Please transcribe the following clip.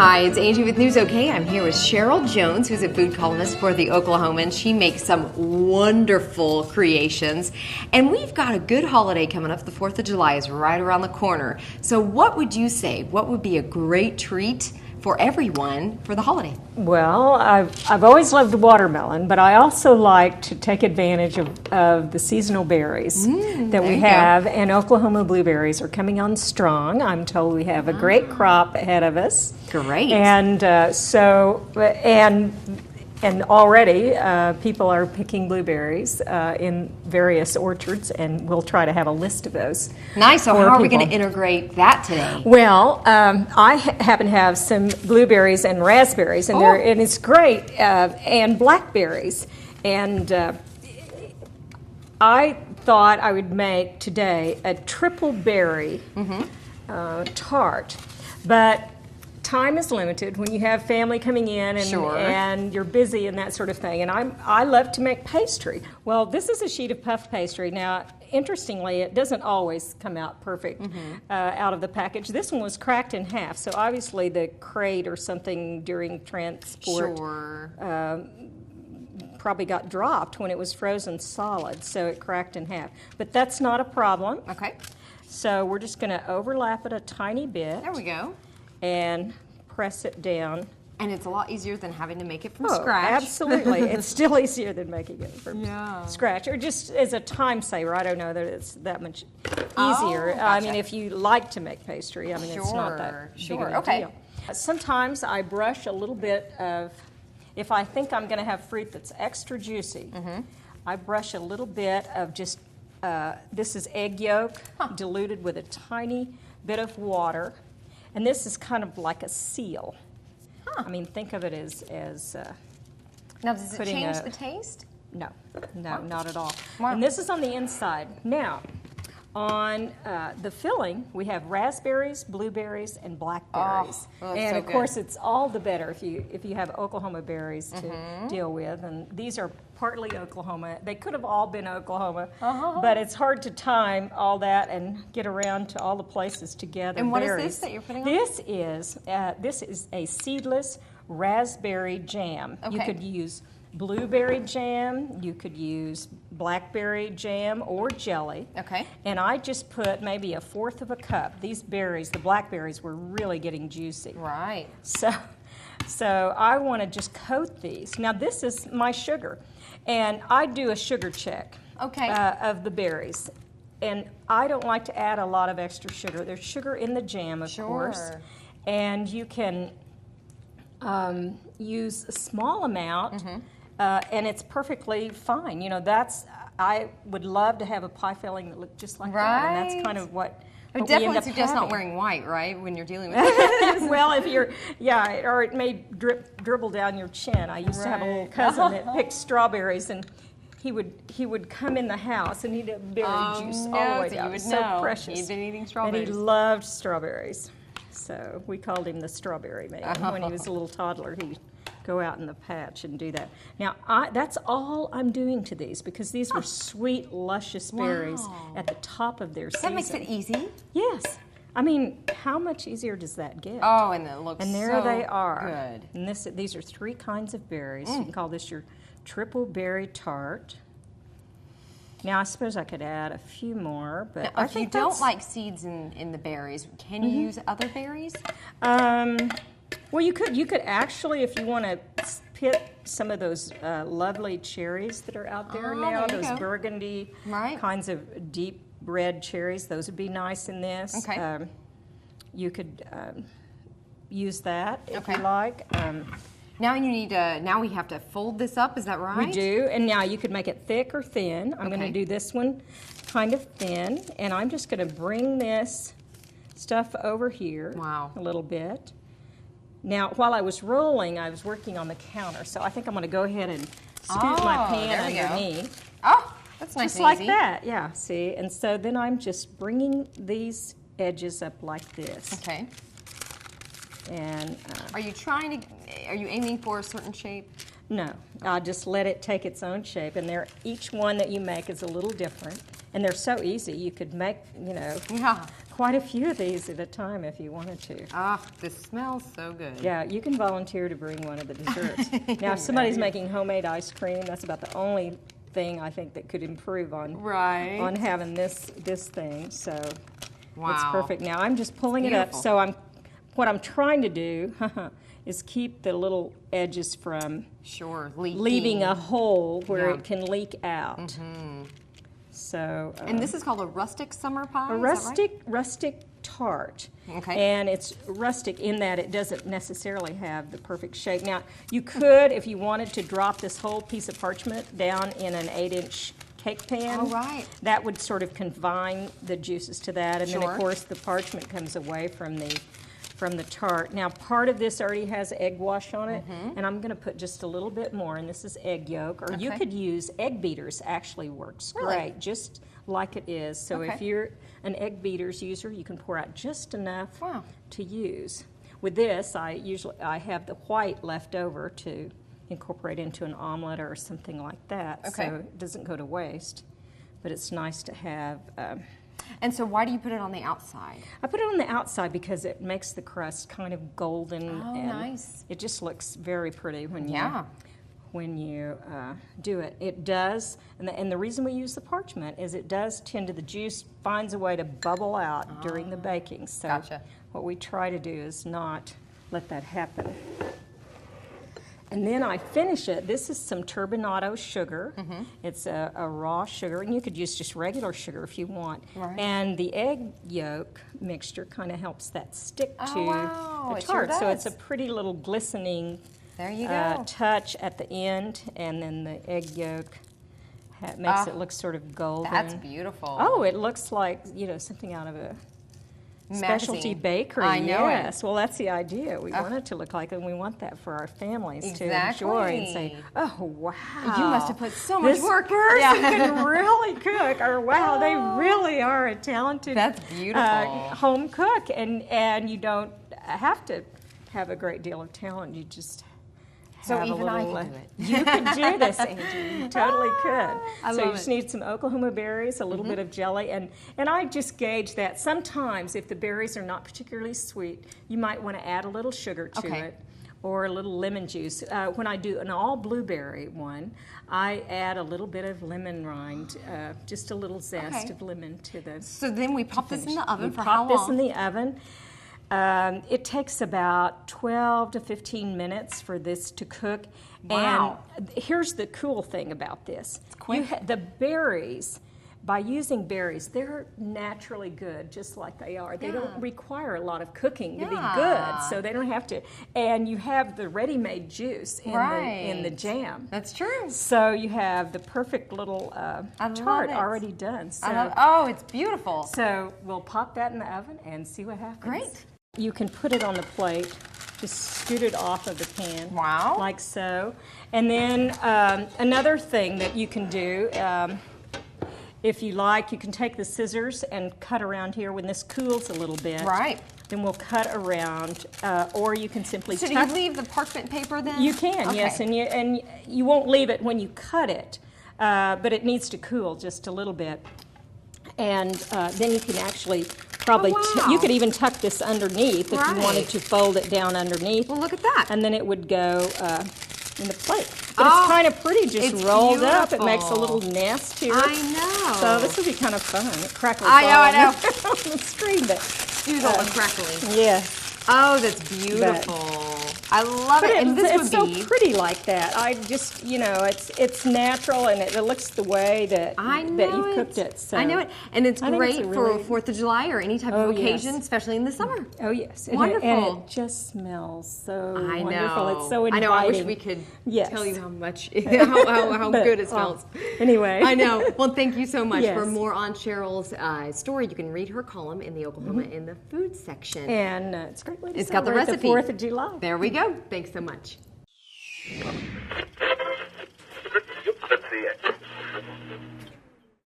Hi, it's Angie with News OK. I'm here with Sherrel Jones, who's a food columnist for the Oklahoman. She makes some wonderful creations. And we've got a good holiday coming up. The 4th of July is right around the corner. So what would you say? What would be a great treat for everyone for the holiday? Well, I've always loved watermelon, but I also like to take advantage of the seasonal berries that we have, and Oklahoma blueberries are coming on strong. I'm told we have a great crop ahead of us. Great. And and already people are picking blueberries in various orchards, and we'll try to have a list of those. Nice. So how are we going to integrate that today? Well, I happen to have some blueberries and raspberries, and and it's great, and blackberries. And I thought I would make today a triple berry tart, but time is limited when you have family coming in and you're busy and that sort of thing. And I love to make pastry. Well, this is a sheet of puff pastry. Now, interestingly, it doesn't always come out perfect out of the package. This one was cracked in half, so obviously the crate or something during transport probably got dropped when it was frozen solid, so it cracked in half. But that's not a problem. Okay. So we're just going to overlap it a tiny bit. There we go. And press it down. And it's a lot easier than having to make it from scratch. Absolutely. It's still easier than making it from scratch. Or just as a time saver, I don't know that it's that much easier. Gotcha. I mean, if you like to make pastry, I mean, it's not that big of a deal. Sometimes I brush a little bit of, if I think I'm going to have fruit that's extra juicy, I brush a little bit of just, this is egg yolk diluted with a tiny bit of water. And this is kind of like a seal. I mean, think of it as now, does it change the taste? No, not at all. Wow. And this is on the inside. Now, on the filling, we have raspberries, blueberries, and blackberries. And of course, it's all the better if you have Oklahoma berries to deal with. And these are partly Oklahoma. They could have all been Oklahoma, but it's hard to time all that and get around to all the places to gather And what berries. is this that you're putting on? This is a seedless raspberry jam. Okay. You could use blueberry jam, you could use blackberry jam or jelly. Okay. And I just put maybe 1/4 of a cup. These berries, the blackberries, were really getting juicy. Right. So I want to just coat these. Now this is my sugar, and I do a sugar check of the berries. And I don't like to add a lot of extra sugar. There's sugar in the jam, of course. And you can use a small amount, and it's perfectly fine. You know, I would love to have a pie filling that looked just like that, and that's kind of what I would definitely suggest not wearing white, right, when you're dealing with it. Well, if you're, or it may dribble down your chin. I used to have a little cousin that picked strawberries, and he would come in the house and he'd have berry juice all the way down. So precious. He'd been eating strawberries. And he loved strawberries. So we called him the Strawberry Man. When he was a little toddler, he'd go out in the patch and do that. Now, that's all I'm doing to these, because these were sweet, luscious berries at the top of their season. That makes it easy. Yes. I mean, how much easier does that get? Oh, and it looks so good. And there they are. Good. And these are 3 kinds of berries. You can call this your triple berry tart. Now, I suppose I could add a few more, but now, if you don't like seeds in the berries, can you use other berries? Well, you could actually, if you want to pit some of those lovely cherries that are out there now, those burgundy kinds of deep red cherries, those would be nice in this. Okay. You could use that if you like. Now you need to. Now we have to fold this up. Is that right? We do, and now you could make it thick or thin. I'm going to do this one kind of thin, and I'm just going to bring this stuff over here a little bit. Now, while I was rolling, I was working on the counter, so I think I'm going to go ahead and scoot my pan underneath. Oh, that's nice just and easy. Like that, yeah, see? And so then I'm just bringing these edges up like this. Okay. And are you aiming for a certain shape? No, I just let it take its own shape, and each one that you make is a little different. And they're so easy. You could make, quite a few of these at a time if you wanted to. Ah, this smells so good. Yeah, you can volunteer to bring one of the desserts. Now, if somebody's making homemade ice cream, that's about the only thing I think that could improve on having this thing. So it's perfect. Now I'm just pulling it up. So what I'm trying to do is keep the little edges from leaving a hole where it can leak out. Mm-hmm. So and this is called a rustic summer pie. A rustic tart. Okay. And it's rustic in that it doesn't necessarily have the perfect shape. Now, you could, if you wanted to drop this whole piece of parchment down in an 8-inch cake pan. Oh, right. That would sort of confine the juices to that. And then, of course, the parchment comes away from the tart. Now, part of this already has egg wash on it, and I'm going to put just a little bit more, and this is egg yolk. Or you could use egg beaters, actually works great, just like it is. So if you're an egg beaters user, you can pour out just enough to use. With this, I have the white left over to incorporate into an omelet or something like that, so it doesn't go to waste. But it's nice to have. And so why do you put it on the outside? I put it on the outside because it makes the crust kind of golden. Oh, and nice. It just looks very pretty when you do it. It does, and the reason we use the parchment is it does tend to, the juice finds a way to bubble out during the baking. So what we try to do is not let that happen. And then I finish it. This is some turbinado sugar. It's a raw sugar, and you could use just regular sugar if you want. And the egg yolk mixture kind of helps that stick to the tart. So it's a pretty little glistening touch at the end, and then the egg yolk makes it look sort of golden. That's beautiful. Oh, it looks like something out of a specialty bakery. I know it. Well, that's the idea. We want it to look like it, and we want that for our families to enjoy and say, oh, wow. You must have put so much work. Person can really cook, or wow, they really are a talented home cook. And you don't have to have a great deal of talent. You just So even I can do it. You could do this, Angie. You totally could. So you just need some Oklahoma berries, a little bit of jelly, and I just gauge that. Sometimes if the berries are not particularly sweet, you might want to add a little sugar to it or a little lemon juice. When I do an all blueberry one, I add a little bit of lemon rind, just a little zest of lemon to the. So then we pop this in the oven for how long? Pop this in the oven. It takes about 12 to 15 minutes for this to cook. Wow. And here's the cool thing about this. It's quick. The berries, by using berries, they're naturally good, just like they are. They don't require a lot of cooking to be good, so they don't have to. And you have the ready-made juice in the jam. That's true. So you have the perfect little tart already done. So, it's beautiful. So we'll pop that in the oven and see what happens. Great. You can put it on the plate, just scoot it off of the pan. Wow. Like so. And then another thing that you can do, if you like, you can take the scissors and cut around here when this cools a little bit. Right. Then we'll cut around, or you can simply So do you leave the parchment paper then? You can, yes, and you won't leave it when you cut it, but it needs to cool just a little bit. And then you can actually probably, you could even tuck this underneath if you wanted to fold it down underneath. Well, look at that. And then it would go in the plate. But it's kind of pretty, just rolled up. It makes a little nest here. I know. So this would be kind of fun. It crackles I know. on the screen. But Doodle and crackly. Yeah. Oh, that's beautiful. I love it. And this it's so pretty like that. I just, it's natural, and it looks the way that you cooked it. So I know it. And it's great for 4th of July or any type of occasion, especially in the summer. Oh, yes. Wonderful. And it just smells so wonderful. It's so inviting. I know. I wish we could tell you how much, how good it smells. Anyway. I know. Well, thank you so much. For more on Sherrel's story, you can read her column in the Oklahoma in the food section. And it's a great way to It's got the recipe. The 4th of July. There we go. Thanks so much. Let's see it.